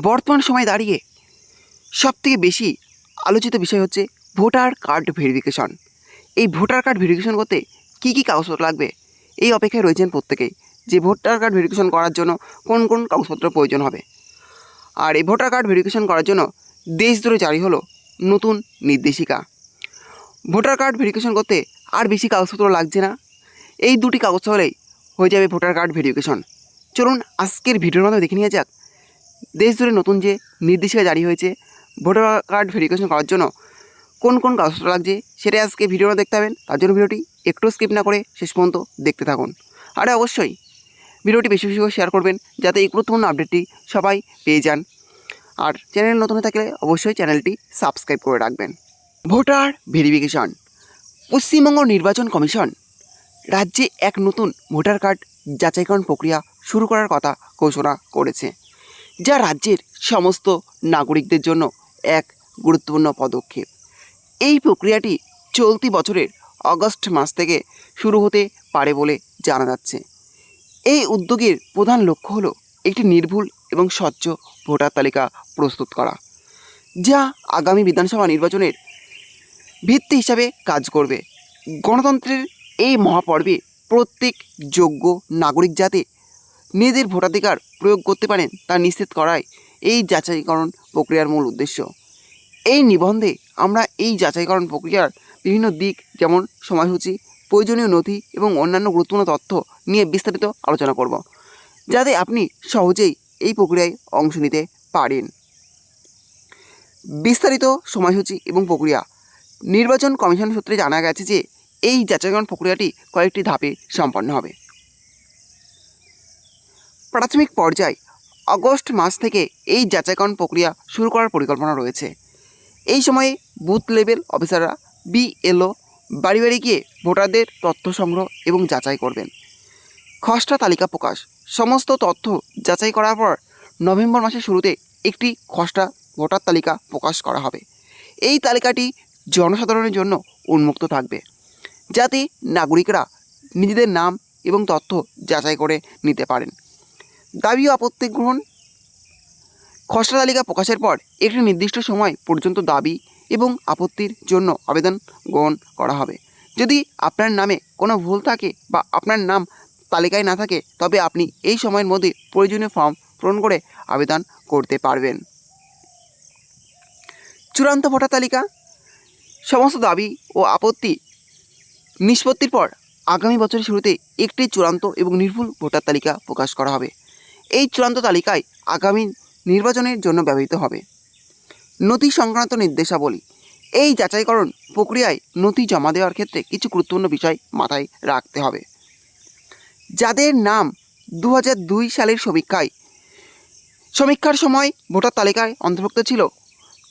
বর্তমান সময়ে দাঁড়িয়ে সবথেকে বেশি আলোচিত বিষয় হচ্ছে ভোটার কার্ড ভেরিফিকেশন। এই ভোটার কার্ড ভেরিফিকেশন করতে কী কী কাগজপত্র লাগবে এই অপেক্ষায় রয়েছেন প্রত্যেকেই, যে ভোটার কার্ড ভেরিফিকেশন করার জন্য কোন কোন কাগজপত্র প্রয়োজন হবে। আর এই ভোটার কার্ড ভেরিফিকেশন করার জন্য দেশ জুড়ে জারি হলো নতুন নির্দেশিকা। ভোটার কার্ড ভেরিফিকেশন করতে আর বেশি কাগজপত্র লাগছে না, এই দুটি কাগজ হলেই হয়ে যাবে ভোটার কার্ড ভেরিফিকেশন। চলুন আজকের ভিডিওর মাধ্যমে দেখে নিয়ে যাক দেশ জুড়ে নতুন যে নির্দেশিকা জারি হয়েছে ভোটার কার্ড ভেরিফিকেশন করার জন্য কোন কোন কাগজপত্র লাগছে, সেটাই আজকে ভিডিওটা দেখতে হবেন। তার জন্য ভিডিওটি একটু স্কিপ না করে শেষ পর্যন্ত দেখতে থাকুন। আর অবশ্যই ভিডিওটি বেশি বেশি করে শেয়ার করবেন যাতে এই গুরুত্বপূর্ণ আপডেটটি সবাই পেয়ে যান। আর চ্যানেল নতুন হয়ে থাকলে অবশ্যই চ্যানেলটি সাবস্ক্রাইব করে রাখবেন। Voter verification. পশ্চিমবঙ্গ নির্বাচন কমিশন রাজ্যে এক নতুন ভোটার কার্ড যাচাইকরণ প্রক্রিয়া শুরু করার কথা ঘোষণা করেছে, যা রাজ্যের সমস্ত নাগরিকদের জন্য এক গুরুত্বপূর্ণ পদক্ষেপ। এই প্রক্রিয়াটি চলতি বছরের আগস্ট মাস থেকে শুরু হতে পারে বলে জানা যাচ্ছে। এই উদ্যোগের প্রধান লক্ষ্য হলো একটি নির্ভুল এবং স্বচ্ছ ভোটার তালিকা প্রস্তুত করা, যা আগামী বিধানসভা নির্বাচনের ভিত্তি হিসাবে কাজ করবে। গণতন্ত্রের এই মহাপর্বে প্রত্যেক যোগ্য নাগরিক যাতে নিজেদের ভোটাধিকার প্রয়োগ করতে পারেন তা নিশ্চিত করাই এই যাচাইকরণ প্রক্রিয়ার মূল উদ্দেশ্য। এই নিবন্ধে আমরা এই যাচাইকরণ প্রক্রিয়ার বিভিন্ন দিক যেমন সময়সূচি, প্রয়োজনীয় নথি এবং অন্যান্য গুরুত্বপূর্ণ তথ্য নিয়ে বিস্তারিত আলোচনা করব, যাতে আপনি সহজেই এই প্রক্রিয়ায় অংশ নিতে পারেন। বিস্তারিত সময়সূচি এবং প্রক্রিয়া। নির্বাচন কমিশন সূত্রে জানা গেছে যে এই যাচাইকরণ প্রক্রিয়াটি কয়েকটি ধাপে সম্পন্ন হবে। প্রাথমিক পর্যায়ে আগস্ট মাস থেকে এই যাচাইকরণ প্রক্রিয়া শুরু করার পরিকল্পনা রয়েছে। এই সময়ে বুথ লেভেল অফিসাররা BLO বাড়ি বাড়ি গিয়ে ভোটারদের তথ্য সংগ্রহ এবং যাচাই করবেন। খসড়া তালিকা প্রকাশ। সমস্ত তথ্য যাচাই করার পর নভেম্বর মাসের শুরুতে একটি খসড়া ভোটার তালিকা প্রকাশ করা হবে। এই তালিকাটি জনসাধারণের জন্য উন্মুক্ত থাকবে, যাতে নাগরিকরা নিজেদের নাম এবং তথ্য যাচাই করে নিতে পারেন। দাবি ও আপত্তি গ্রহণ। খসড়া তালিকা প্রকাশের পর একটি নির্দিষ্ট সময় পর্যন্ত দাবি এবং আপত্তির জন্য আবেদন গ্রহণ করা হবে। যদি আপনার নামে কোনো ভুল থাকে বা আপনার নাম তালিকায় না থাকে, তবে আপনি এই সময়ের মধ্যে প্রয়োজনীয় ফর্ম পূরণ করে আবেদন করতে পারবেন। চূড়ান্ত ভোটার তালিকা। সমস্ত দাবি ও আপত্তি নিষ্পত্তির পর আগামী বছরের শুরুতে একটি চূড়ান্ত এবং নির্ভুল ভোটার তালিকা প্রকাশ করা হবে। এই চূড়ান্ত তালিকায় আগামী নির্বাচনের জন্য ব্যবহৃত হবে। নথি সংক্রান্ত নির্দেশাবলী। এই যাচাইকরণ প্রক্রিয়ায় নথি জমা দেওয়ার ক্ষেত্রে কিছু গুরুত্বপূর্ণ বিষয় মাথায় রাখতে হবে। যাদের নাম 2002 সালের সমীক্ষার সময় ভোটার তালিকায় অন্তর্ভুক্ত ছিল,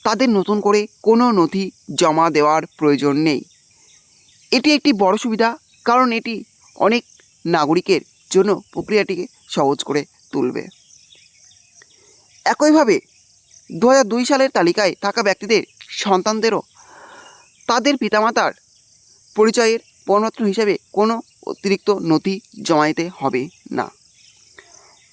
তাদের নতুন করে কোনো নথি জমা দেওয়ার প্রয়োজন নেই। এটি একটি বড় সুবিধা, কারণ এটি অনেক নাগরিকের জন্য প্রক্রিয়াটিকে সহজ করে তুলবে। একইভাবে 2002 সালের তালিকায় থাকা ব্যক্তিদের সন্তানদেরও তাদের পিতামাতার পরিচয়ের প্রমাণপত্র হিসেবে কোনো অতিরিক্ত নথি জমা দিতে হবে না।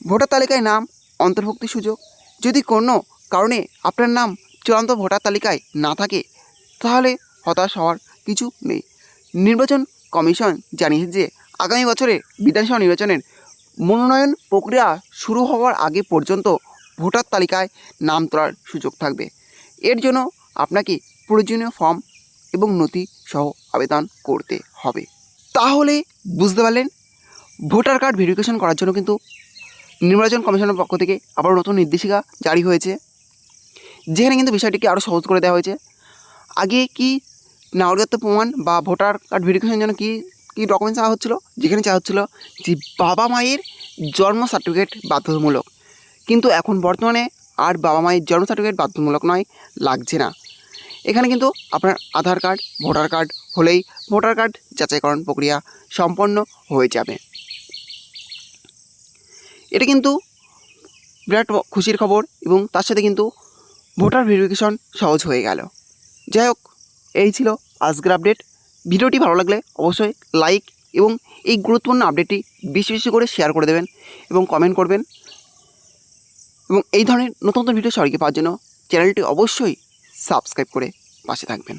ভোটার তালিকায় নাম অন্তর্ভুক্তির সুযোগ। যদি কোনো কারণে আপনার নাম চূড়ান্ত ভোটার তালিকায় না থাকে, তাহলে হতাশ হওয়ার কিছু নেই। নির্বাচন কমিশন জানিয়েছে যে আগামী বছরে বিধানসভা নির্বাচনের মনোনয়ন প্রক্রিয়া শুরু হওয়ার আগে পর্যন্ত ভোটার তালিকায় নাম তোলার সুযোগ থাকবে। এর জন্য আপনাকে প্রয়োজনীয় ফর্ম এবং নথি সহ আবেদন করতে হবে। তাহলে বুঝতে পারলেন, ভোটার কার্ড ভেরিফিকেশন করার জন্য কিন্তু নির্বাচন কমিশনের পক্ষ থেকে আবার নতুন নির্দেশিকা জারি হয়েছে, যেখানে কিন্তু বিষয়টিকে আরও সহজ করে দেওয়া হয়েছে। আগে কি নাগরিকত্ব প্রমাণ বা ভোটার কার্ড ভেরিফিকেশনের জন্য কী ডকুমেন্টস চাওয়া হচ্ছিলো, যেখানে চাওয়া হচ্ছিলো যে বাবা মায়ের জন্ম সার্টিফিকেট বাধ্যতামূলক, কিন্তু এখন বর্তমানে আর বাবা মায়ের জন্ম সার্টিফিকেট বাধ্যতামূলক নয়, লাগছে না। এখানে কিন্তু আপনার আধার কার্ড, ভোটার কার্ড হলেই ভোটার কার্ড যাচাইকরণ প্রক্রিয়া সম্পন্ন হয়ে যাবে। এটা কিন্তু বিরাট খুশির খবর, এবং তার সাথে কিন্তু ভোটার ভেরিফিকেশন সহজ হয়ে গেল। যাই হোক, এই ছিল আজকের আপডেট। ভিডিওটি ভালো লাগলে অবশ্যই লাইক এবং এই গুরুত্বপূর্ণ আপডেটটি বেশি বেশি করে শেয়ার করে দেবেন এবং কমেন্ট করবেন। এবং এই ধরনের নতুন নতুন ভিডিও সবাইকে পাওয়ার জন্য চ্যানেলটি অবশ্যই সাবস্ক্রাইব করে পাশে থাকবেন।